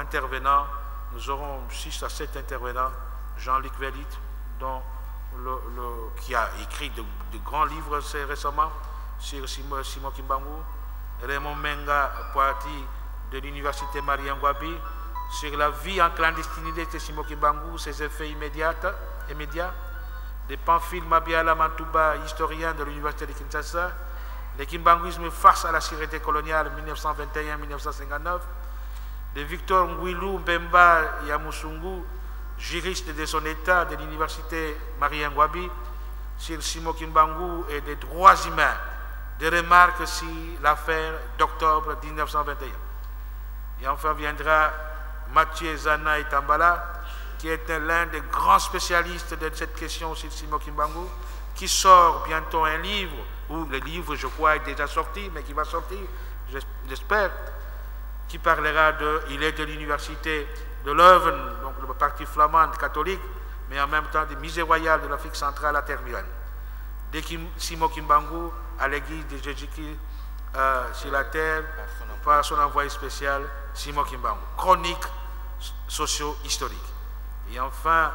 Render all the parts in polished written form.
intervenants. Nous aurons 6 à 7 intervenants. Jean-Luc Vélit, qui a écrit de grands livres récemment sur Simon Kimbangu. Raymond Menga Poati de l'Université Marie-Ngouabi sur la vie en clandestinité de Simon Kimbangu, ses effets immédiats. De Pamphile Mabiala Mantouba, historien de l'Université de Kinshasa, le Kimbanguisme face à la sécurité coloniale 1921-1959, de Victor Ngwilou Mbemba Yamusungu, juriste de son État de l'Université Marie-Ngouabi, sur Simon Kimbangu et des droits humains, des remarques sur l'affaire d'octobre 1921. Et enfin viendra Mathieu Zana Itambala, qui est l'un des grands spécialistes de cette question sur Simon Kimbangu, qui sort bientôt un livre, ou le livre, je crois, est déjà sorti, mais qui va sortir, j'espère, qui parlera de... Il est de l'université de Leuven, donc le parti flamand catholique, mais en même temps des misères royales de l'Afrique centrale à Tervuren. De Simon Kimbangu à l'église de Jésus-Christ sur la terre, par son envoyé spécial, Simon Kimbangu. Chronique socio-historique. Et enfin,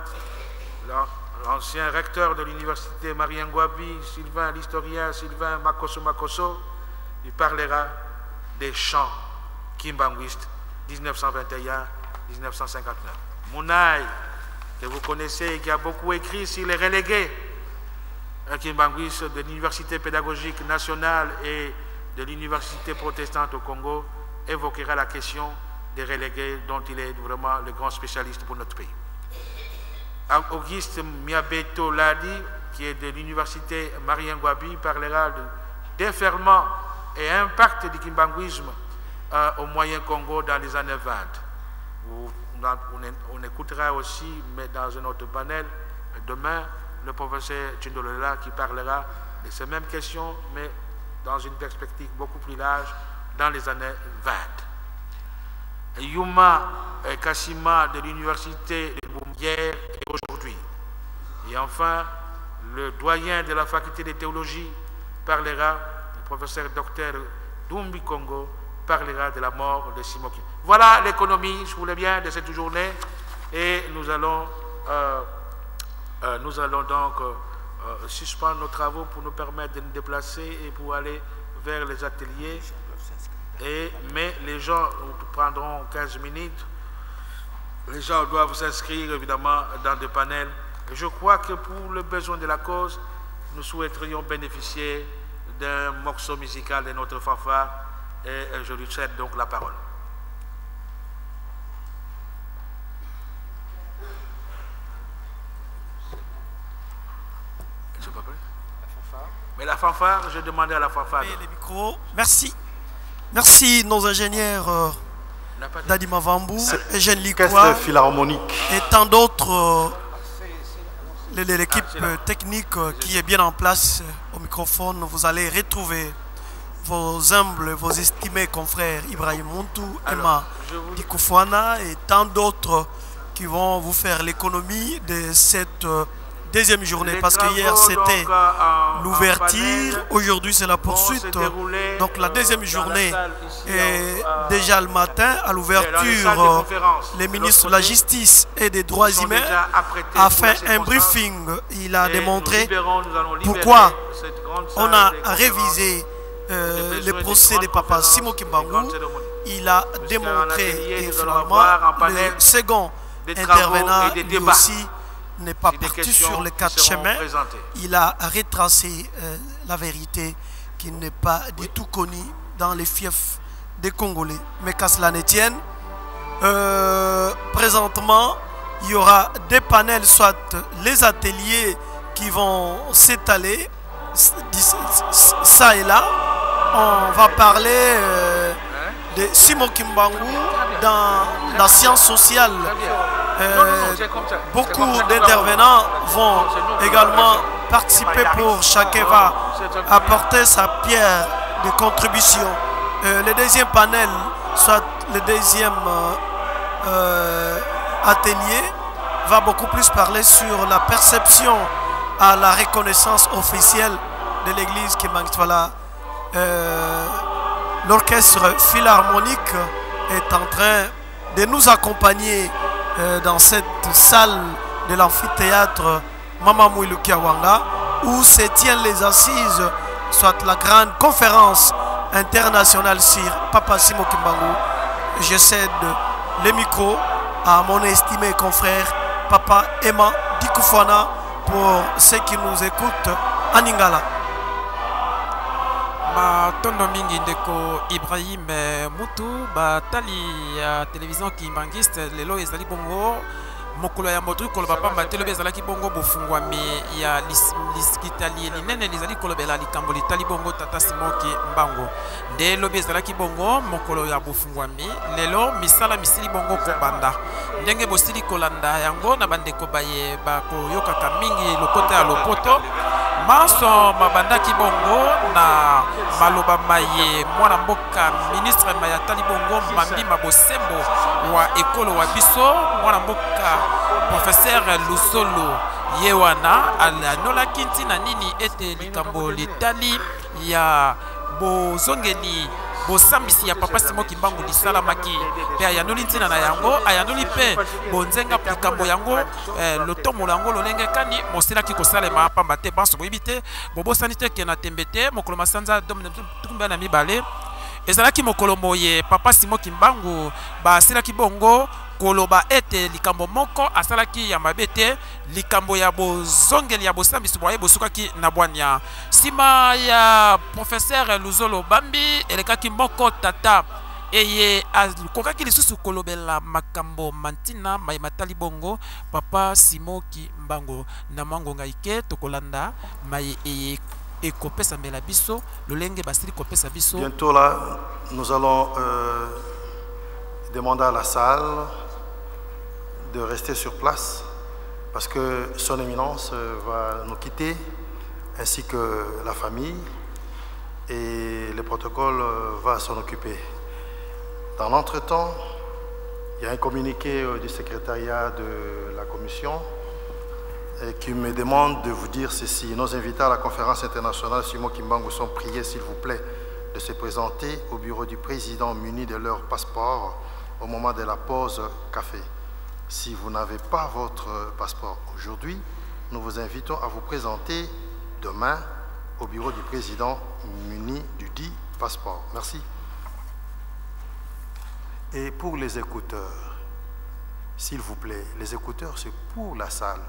l'ancien recteur de l'université Marie-Ngouabi, l'historien Sylvain Makoso, il parlera des chants kimbanguistes 1921-1959. Mounaï, que vous connaissez, qui a beaucoup écrit sur les relégués, un kimbanguiste de l'université pédagogique nationale et de l'université protestante au Congo, évoquera la question des relégués dont il est vraiment le grand spécialiste pour notre pays. Auguste Miabeto Ladi, qui est de l'université Marie-Ngouabi, parlera de déferlement et impact du kimbanguisme au Moyen-Congo dans les années 20. On écoutera aussi, mais dans un autre panel, demain, le professeur Tchindolola qui parlera de ces mêmes questions, mais dans une perspective beaucoup plus large, dans les années 20. Yuma Kassima de l'université de Boumière aujourd'hui. Et enfin, le doyen de la faculté de théologie parlera, le professeur docteur Dumbi Congo parlera de la mort de Simon Kimbangu. Voilà l'économie, si vous voulez bien, de cette journée. Et nous allons donc suspendre nos travaux pour nous permettre de nous déplacer et pour aller vers les ateliers. Mais les gens prendront 15 minutes. Les gens doivent s'inscrire évidemment dans des panels. Et je crois que pour le besoin de la cause, nous souhaiterions bénéficier d'un morceau musical de notre fanfare. Et je lui cède donc la parole. Mais la fanfare, je demandais à la fanfare. Et les micros, merci. Merci nos ingénieurs Dadi Mavambou, Eugène Likoua et tant d'autres, l'équipe technique qui est bien en place au microphone. Vous allez retrouver vos humbles, vos estimés confrères Ibrahim Montou, Emma Dikoufouana et tant d'autres qui vont vous faire l'économie de cette deuxième journée, parce que hier c'était l'ouverture, aujourd'hui c'est la poursuite. Donc la deuxième journée est déjà le matin à l'ouverture. Les ministres de la Justice et des Droits humains a fait un briefing. Il a démontré pourquoi on a révisé le procès de Papa Simon Kimbangu. Il a démontré et finalement le second intervenant lui aussi n'est pas parti sur les 4 chemins. Il a retracé la vérité qui n'est pas du tout connue dans les fiefs des Congolais. Mais qu'à cela ne tienne, présentement, il y aura des panels, soit les ateliers qui vont s'étaler, ça et là. On va parler de Simon Kimbangu dans la science sociale. Beaucoup d'intervenants vont également participer, pour chacun va apporter sa pierre de contribution. Le deuxième panel, soit le deuxième atelier, va beaucoup plus parler sur la perception à la reconnaissance officielle de l'église Kimbangu. Voilà, l'orchestre philharmonique est en train de nous accompagner dans cette salle de l'amphithéâtre Mamamou Lukiawanga, où se tiennent les assises, soit la grande conférence internationale sur Papa Simon Kimbangu. Je cède le micro à mon estimé confrère Papa Emma Dikoufouana pour ceux qui nous écoutent en Ingala. Tondo mingi ndeko Ibrahim Moutou batali ya télévision kimbangiste lelo ezali bongo mokolo ya motu koloba pamba telobe ezalaki bongo bofungwami ya liskitali linene lizali kolobela likambo litali bongo tata Simoki Mbangu nde lobe ezalaki bongo mokolo ya bofungwami lelo misala misili bongo kobanda ndenge bosili kolanda yango na bandeko baye bakoyokaka mingi lokota ya lopoto maso mabandaki bongo na maloba maye mwana mboka ministre mayatali bongo mambi mabosembo wa ekolo wa biso mwana mboka professeur Lusolo yewana alanola kinti na nini ete likambo litali ya bozongeli bosambisi ya Papa Simon Kimbangu lisalamaki pe ayanoli ntina na yango ayanoli pe bonzenga likambo yango lotomo lango lolenge kani mosilaki kosalema pamba te banso boyibite bobosani te ke na tembete mokolo masanza tukumba na mibale ezalaki mokolo moye Papa Simon Kimbangu basilaki bongo koloba ete likambo moko asalaki ya mabete likambo ya bozongeli ya bosambisi boye bosukaki na bwania sima ya professeur Luzolo Bambi elekaki moko tata eye kokaki lisusu kolobela makambo mantina matali bongo Papa Simon Kimbangu na mango ngaike tokolanda maye eye ekopesa mbela biso lolenge basili kopesa biso. Bientôt là nous allons demander à la salle de rester sur place parce que son éminence va nous quitter ainsi que la famille et le protocole va s'en occuper. Dans l'entretemps, il y a un communiqué du secrétariat de la commission qui me demande de vous dire ceci. Nos invités à la conférence internationale Simon Kimbangu sont priés, s'il vous plaît, de se présenter au bureau du président munis de leur passeport au moment de la pause café. Si vous n'avez pas votre passeport aujourd'hui, nous vous invitons à vous présenter demain au bureau du président muni du dit passeport. Merci. Et pour les écouteurs, s'il vous plaît, les écouteurs, c'est pour la salle.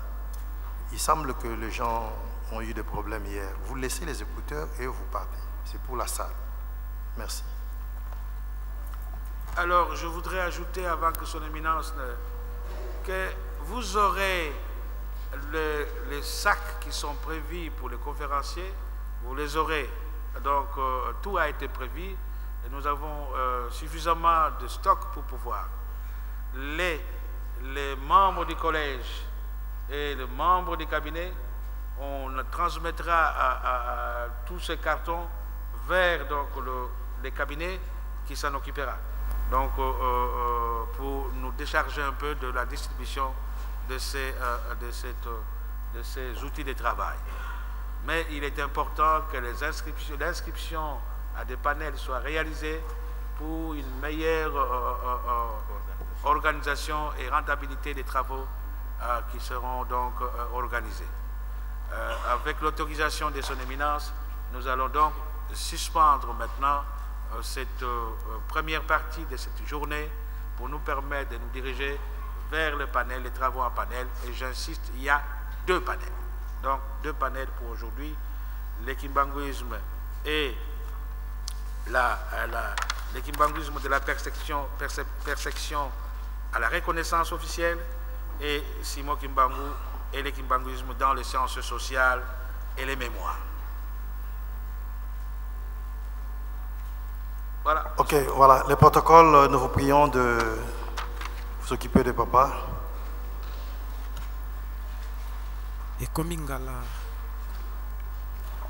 Il semble que les gens ont eu des problèmes hier. Vous laissez les écouteurs et vous partez. C'est pour la salle. Merci. Alors, je voudrais ajouter, avant que son éminence que vous aurez les sacs qui sont prévus pour les conférenciers, vous les aurez. Donc, tout a été prévu et nous avons suffisamment de stock pour pouvoir. Les membres du collège et les membres du cabinet, on transmettra à tous ces cartons vers donc, les cabinets qui s'en occupera. Donc, pour nous décharger un peu de la distribution de ces outils de travail. Mais il est important que l'inscription à des panels soit réalisée pour une meilleure organisation et rentabilité des travaux qui seront donc organisés. Avec l'autorisation de son éminence, nous allons donc suspendre maintenant cette première partie de cette journée pour nous permettre de nous diriger vers le panel, les travaux en panel. Et j'insiste, il y a 2 panels. Donc 2 panels pour aujourd'hui, le kimbanguisme et le kimbanguisme de la perception à la reconnaissance officielle et Simon Kimbangu et le kimbanguisme dans les sciences sociales et les mémoires. Voilà. Ok, voilà. Le protocole, nous vous prions de vous occuper de papa. Et Komingala.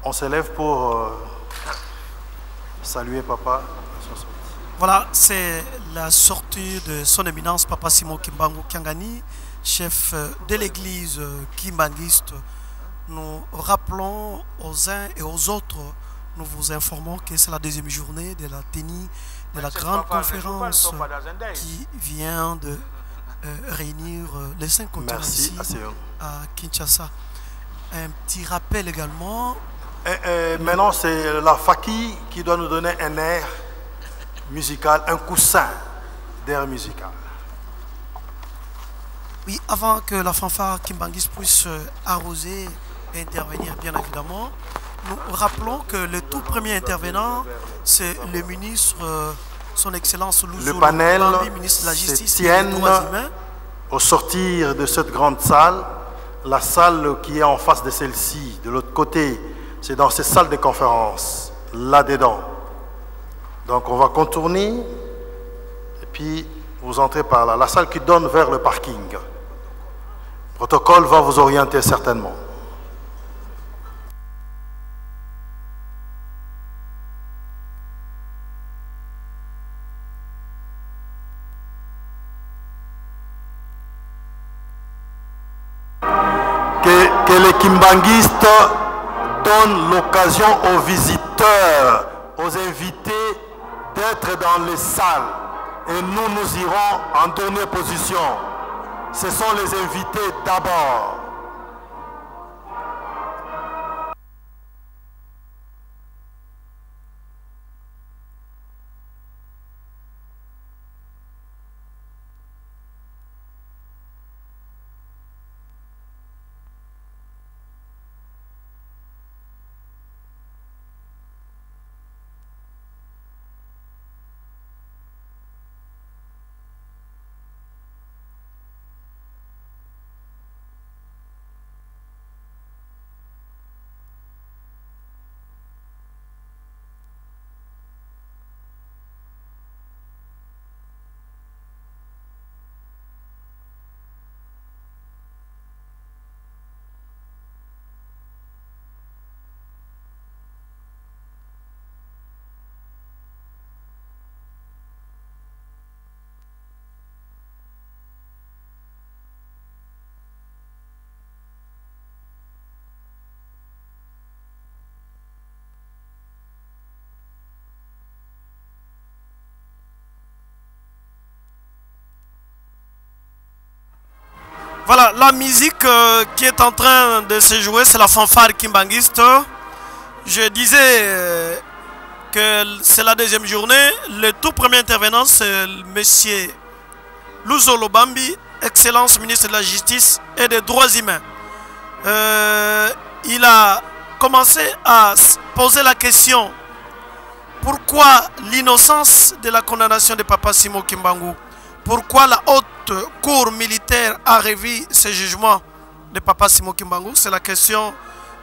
On s'élève pour saluer papa. Voilà, c'est la sortie de son éminence, Papa Simon Kimbangu Kiangani, chef de l'église kimbanguiste. Nous rappelons aux uns et aux autres, nous vous informons que c'est la 2e journée de la tenue de la grande conférence qui vient de réunir les 5 continents ici à Kinshasa. Un petit rappel également. Maintenant, c'est la Faki qui doit nous donner un air musical, un coussin d'air musical. Oui, avant que la fanfare Kimbangis puisse arroser et intervenir, bien évidemment, nous rappelons que le tout premier intervenant, c'est le ministre, son Excellence Louzou, le panel ministre de la Justice et des Droits humains. Au sortir de cette grande salle, la salle qui est en face de celle-ci, de l'autre côté, c'est dans ces salles de conférence, là-dedans. Donc on va contourner, et puis vous entrez par là, la salle qui donne vers le parking. Le protocole va vous orienter certainement. Que les kimbanguistes donnent l'occasion aux visiteurs, aux invités d'être dans les salles. Et nous irons en dernière position. Ce sont les invités d'abord. Voilà, la musique qui est en train de se jouer, c'est la fanfare kimbanguiste. Je disais que c'est la deuxième journée. Le tout premier intervenant, c'est M. Louzou Lobambi, Excellence ministre de la Justice et des Droits humains. Il a commencé à poser la question: pourquoi l'innocence de la condamnation de Papa Simon Kimbangu? Pourquoi la haute cour militaire a revu ce jugement de Papa Simon Kimbangu? C'est la question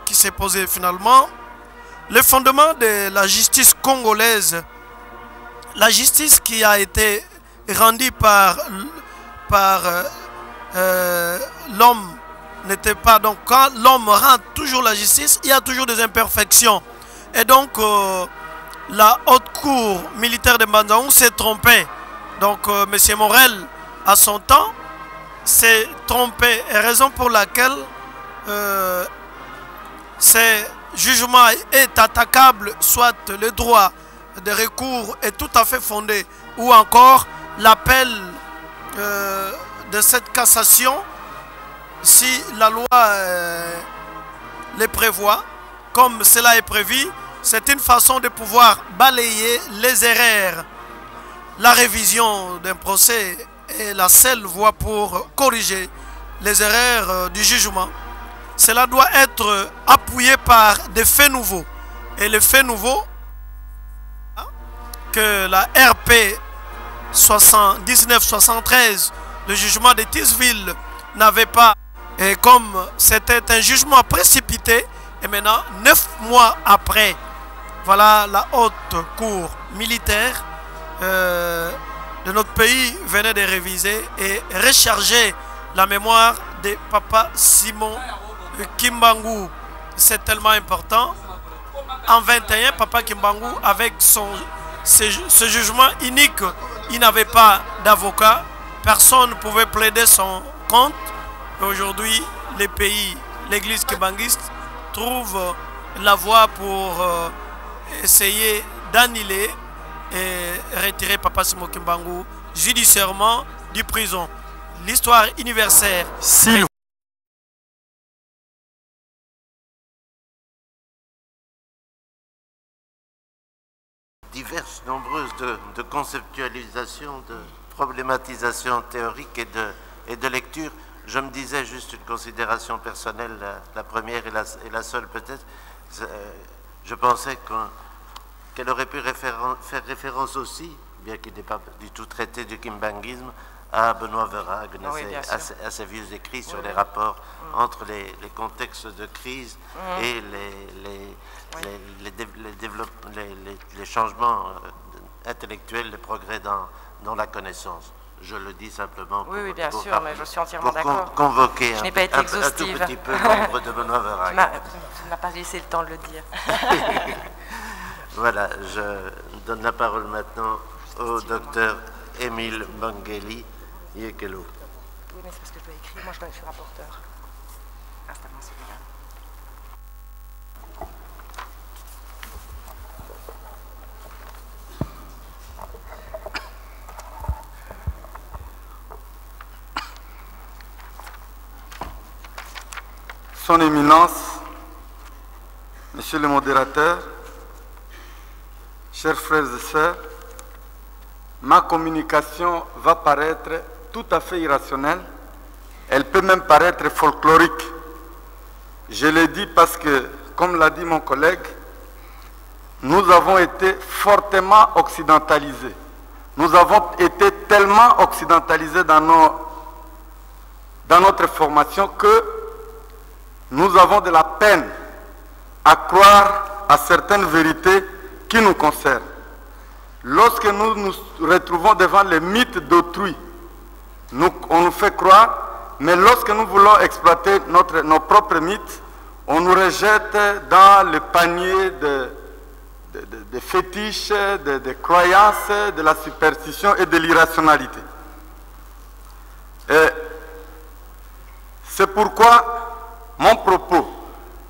qui s'est posée finalement. Le fondement de la justice congolaise, la justice qui a été rendue par l'homme n'était pas... Donc quand l'homme rend toujours la justice, il y a toujours des imperfections. Et donc la haute cour militaire de Mbanzaoum s'est trompée. Donc M. Morel, à son temps, s'est trompé, et raison pour laquelle ce jugement est attaquable, soit le droit de recours est tout à fait fondé, ou encore l'appel de cette cassation, si la loi le prévoit, comme cela est prévu, c'est une façon de pouvoir balayer les erreurs. La révision d'un procès est la seule voie pour corriger les erreurs du jugement. Cela doit être appuyé par des faits nouveaux. Et les faits nouveaux que la RP 1973, le jugement de Tisville, n'avait pas. Et comme c'était un jugement précipité, et maintenant, 9 mois après, voilà, la haute cour militaire de notre pays venait de réviser et recharger la mémoire de Papa Simon Kimbangu. C'est tellement important. En 21, Papa Kimbangu, avec ce jugement unique, il n'avait pas d'avocat. Personne ne pouvait plaider son compte. Aujourd'hui, les pays, l'église kimbanguiste, trouve la voie pour essayer d'annuler et retirer Papa Simon Kimbangu judiciairement du prison. L'histoire universelle. Diverses, nombreuses de conceptualisation, de problématisation théorique et de lecture. Je me disais juste une considération personnelle, la première et la seule peut-être. Je pensais qu'elle aurait pu faire référence aussi, bien qu'il n'ait pas du tout traité du kimbanguisme, à Benoît Verhaeghe, à ses vieux écrits sur les rapports entre les contextes de crise et les changements intellectuels, les progrès dans la connaissance. Je le dis simplement pour, bien sûr, mais je suis entièrement d'accord. Convoquer un tout petit peu l'ombre de Benoît Verhaeghe. Tu ne m'as pas laissé le temps de le dire. Voilà, je donne la parole maintenant au docteur Émile Mangeli Yekelo. Oui, mais c'est parce que je dois écrire. Moi, je suis rapporteur. Installe-moi celui-là. Son Éminence, Monsieur le modérateur, chers frères et sœurs, ma communication va paraître tout à fait irrationnelle. Elle peut même paraître folklorique. Je le dis parce que, comme l'a dit mon collègue, nous avons été fortement occidentalisés. Nous avons été tellement occidentalisés dans notre formation que nous avons de la peine à croire à certaines vérités qui nous concernent. Lorsque nous nous retrouvons devant les mythes d'autrui, on nous fait croire, mais lorsque nous voulons exploiter nos propres mythes, on nous rejette dans le panier de fétiches, de croyances, de la superstition et de l'irrationalité. C'est pourquoi mon propos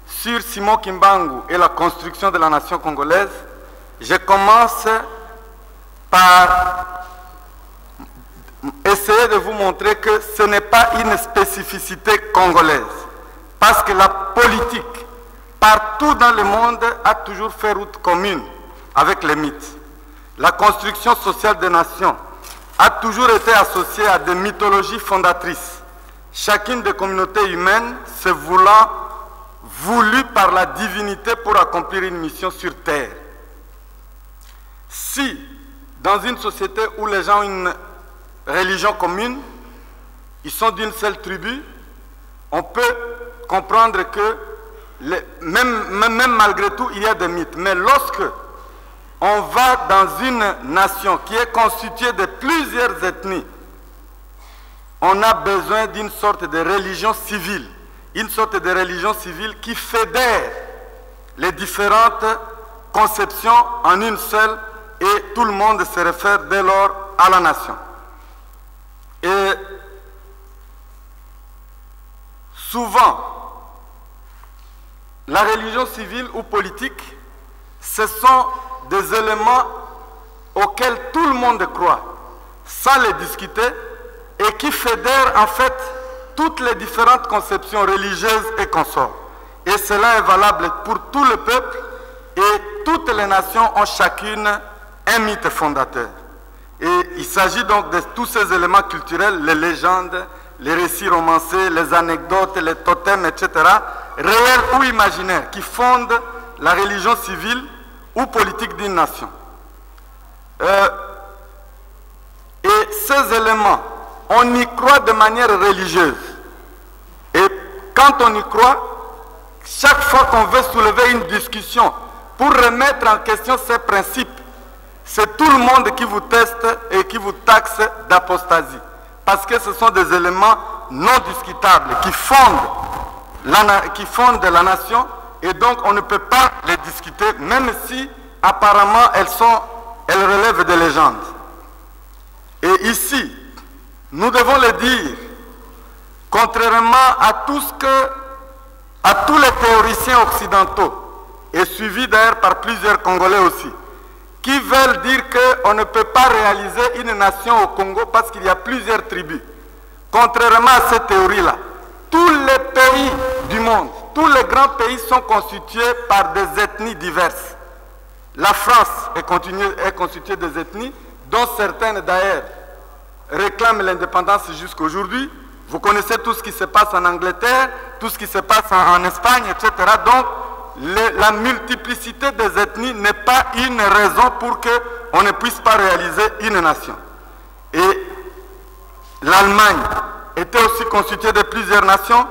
sur Simon Kimbangu et la construction de la nation congolaise, je commence par essayer de vous montrer que ce n'est pas une spécificité congolaise. Parce que la politique, partout dans le monde, a toujours fait route commune avec les mythes. La construction sociale des nations a toujours été associée à des mythologies fondatrices. Chacune des communautés humaines se voulant voulue par la divinité pour accomplir une mission sur terre. Si, dans une société où les gens ont une religion commune, ils sont d'une seule tribu, on peut comprendre que même malgré tout, il y a des mythes. Mais lorsque on va dans une nation qui est constituée de plusieurs ethnies, on a besoin d'une sorte de religion civile. Une sorte de religion civile qui fédère les différentes conceptions en une seule et tout le monde se réfère dès lors à la nation. Et souvent, la religion civile ou politique, ce sont des éléments auxquels tout le monde croit, sans les discuter, et qui fédèrent en fait toutes les différentes conceptions religieuses et consorts. Et cela est valable pour tout le peuple, et toutes les nations ont chacune un mythe fondateur. Et il s'agit donc de tous ces éléments culturels, les légendes, les récits romancés, les anecdotes, les totems, etc., réels ou imaginaires, qui fondent la religion civile ou politique d'une nation. Et ces éléments, on y croit de manière religieuse. Et quand on y croit, chaque fois qu'on veut soulever une discussion pour remettre en question ces principes, c'est tout le monde qui vous teste et qui vous taxe d'apostasie. Parce que ce sont des éléments non discutables qui fondent la nation, et donc on ne peut pas les discuter, même si apparemment elles relèvent des légendes. Et ici, nous devons le dire, contrairement à tous les théoriciens occidentaux, et suivis d'ailleurs par plusieurs Congolais aussi, qui veulent dire qu'on ne peut pas réaliser une nation au Congo parce qu'il y a plusieurs tribus. Contrairement à cette théorie-là, tous les pays du monde, tous les grands pays sont constitués par des ethnies diverses. La France est constituée des ethnies, dont certaines d'ailleurs réclament l'indépendance jusqu'aujourd'hui. Vous connaissez tout ce qui se passe en Angleterre, tout ce qui se passe en Espagne, etc. Donc, la multiplicité des ethnies n'est pas une raison pour qu'on ne puisse pas réaliser une nation. Et l'Allemagne était aussi constituée de plusieurs nations,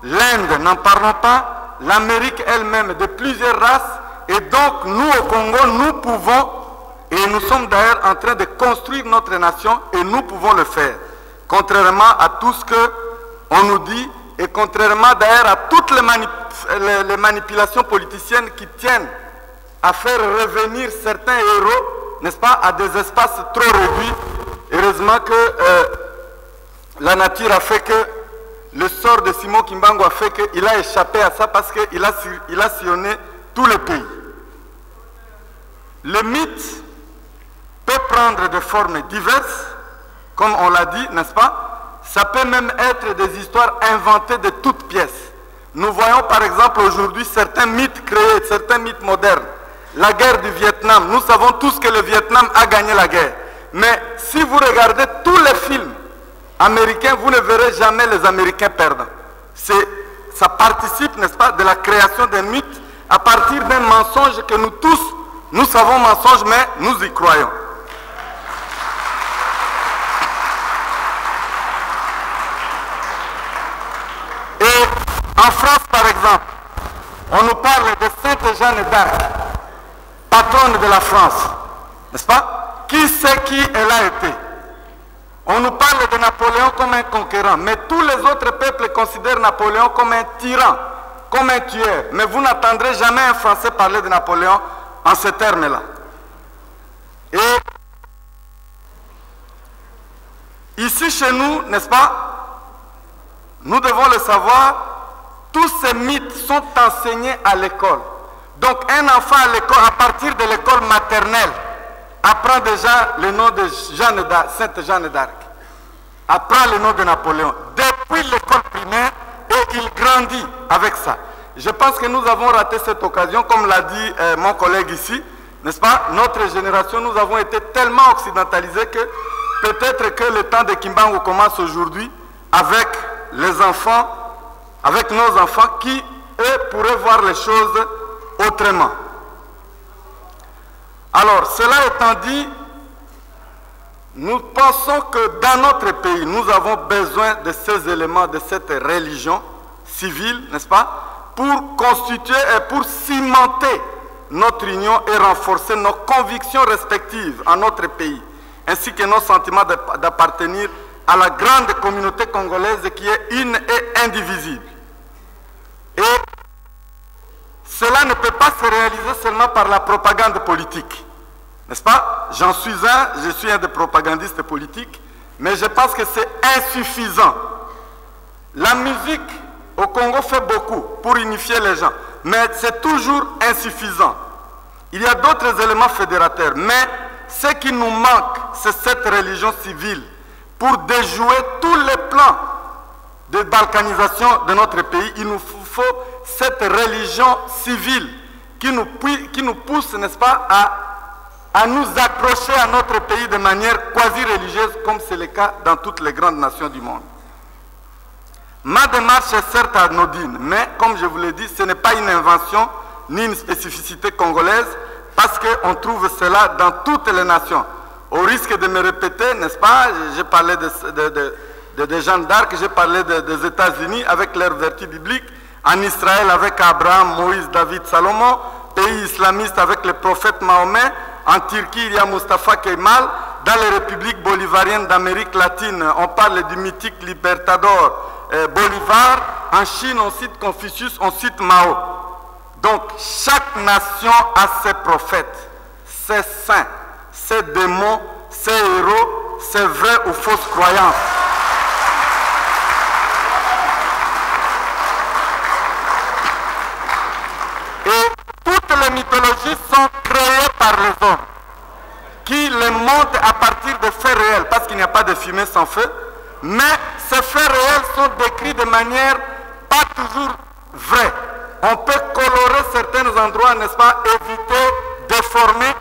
l'Inde, n'en parlons pas, l'Amérique elle-même de plusieurs races, et donc nous au Congo, nous pouvons, et nous sommes d'ailleurs en train de construire notre nation, et nous pouvons le faire, contrairement à tout ce qu'on nous dit, et contrairement d'ailleurs à toutes les manipulations politiciennes qui tiennent à faire revenir certains héros, n'est-ce pas, à des espaces trop réduits. Heureusement que la nature a fait que, le sort de Simon Kimbangu a fait qu'il a échappé à ça parce qu'il a sillonné tous les pays. Le mythe peut prendre des formes diverses, comme on l'a dit, n'est-ce pas? Ça peut même être des histoires inventées de toutes pièces. Nous voyons par exemple aujourd'hui certains mythes créés, certains mythes modernes. La guerre du Vietnam, nous savons tous que le Vietnam a gagné la guerre. Mais si vous regardez tous les films américains, vous ne verrez jamais les Américains perdants. Ça participe, n'est-ce pas, de la création d'un mythe à partir d'un mensonge que nous tous, nous savons mensonge, mais nous y croyons. Et en France, par exemple, on nous parle de Sainte Jeanne d'Arc, patronne de la France, n'est-ce pas? Qui sait qui elle a été? On nous parle de Napoléon comme un conquérant, mais tous les autres peuples considèrent Napoléon comme un tyran, comme un tueur. Mais vous n'entendrez jamais un Français parler de Napoléon en ces termes-là. Et ici chez nous, n'est-ce pas, nous devons le savoir, tous ces mythes sont enseignés à l'école. Donc un enfant à l'école, à partir de l'école maternelle, apprend déjà le nom de Sainte Jeanne d'Arc, apprend le nom de Napoléon, depuis l'école primaire, et il grandit avec ça. Je pense que nous avons raté cette occasion, comme l'a dit mon collègue ici, n'est-ce pas? Notre génération, nous avons été tellement occidentalisés que peut-être que le temps de Kimbangu commence aujourd'hui avec les enfants, avec nos enfants qui, eux, pourraient voir les choses autrement. Alors, cela étant dit, nous pensons que dans notre pays, nous avons besoin de ces éléments, de cette religion civile, n'est-ce pas, pour constituer et pour cimenter notre union et renforcer nos convictions respectives en notre pays, ainsi que nos sentiments d'appartenir à la grande communauté congolaise qui est une et indivisible. Et cela ne peut pas se réaliser seulement par la propagande politique. N'est-ce pas? J'en suis je suis un des propagandistes politiques, mais je pense que c'est insuffisant. La musique au Congo fait beaucoup pour unifier les gens, mais c'est toujours insuffisant. Il y a d'autres éléments fédérateurs, mais ce qui nous manque, c'est cette religion civile pour déjouer tous les plans de balkanisation de notre pays. Il nous faut cette religion civile qui nous pousse, n'est-ce pas, à nous accrocher à notre pays de manière quasi-religieuse, comme c'est le cas dans toutes les grandes nations du monde. Ma démarche est certes anodine, mais comme je vous l'ai dit, ce n'est pas une invention ni une spécificité congolaise, parce qu'on trouve cela dans toutes les nations. Au risque de me répéter, n'est-ce pas, j'ai parlé de Jeanne d'Arc, j'ai parlé des États-Unis avec leurs vertus bibliques, en Israël avec Abraham, Moïse, David, Salomon, pays islamiste avec le prophète Mahomet, en Turquie il y a Mustafa Kemal, dans les républiques bolivariennes d'Amérique latine, on parle du mythique libertador Bolivar, en Chine on cite Confucius, on cite Mao. Donc chaque nation a ses prophètes, ses saints, ses démons, ses héros, ses vraies ou fausses croyances. Et toutes les mythologies sont créées par les hommes. pas de fumée sans feu, mais ces faits réels sont décrits de manière pas toujours vraie. On peut colorer certains endroits, n'est-ce pas, éviter, déformer,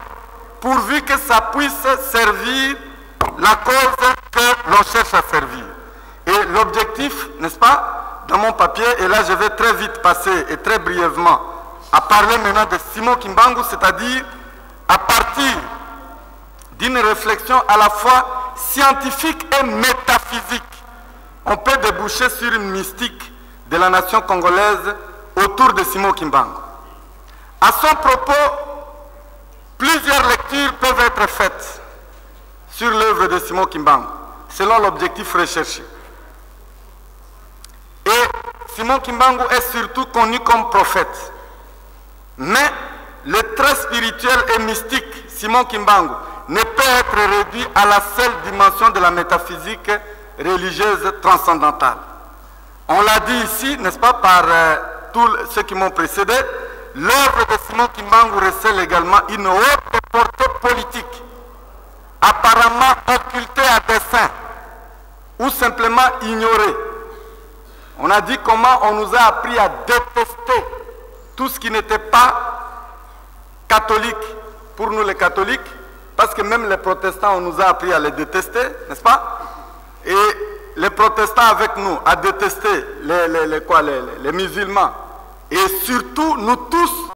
pourvu que ça puisse servir la cause que l'on cherche à servir. Et l'objectif, n'est-ce pas, dans mon papier, et là je vais très vite passer et très brièvement à parler maintenant de Simon Kimbangu, c'est-à-dire à partir d'une réflexion à la fois scientifique et métaphysique, on peut déboucher sur une mystique de la nation congolaise autour de Simon Kimbangu. À son propos, plusieurs lectures peuvent être faites sur l'œuvre de Simon Kimbangu, selon l'objectif recherché. Et Simon Kimbangu est surtout connu comme prophète. Mais le trait spirituel et mystique Simon Kimbangu ne peut être réduit à la seule dimension de la métaphysique religieuse transcendantale. On l'a dit ici, n'est-ce pas, par tous ceux qui m'ont précédé, l'œuvre de Simon Kimbangu recèle également une haute portée politique, apparemment occultée à dessein, ou simplement ignorée. On a dit comment on nous a appris à détester tout ce qui n'était pas catholique pour nous les catholiques, parce que même les protestants, on nous a appris à les détester, n'est-ce pas? Et les protestants avec nous, à détester les musulmans. Et surtout, nous tous,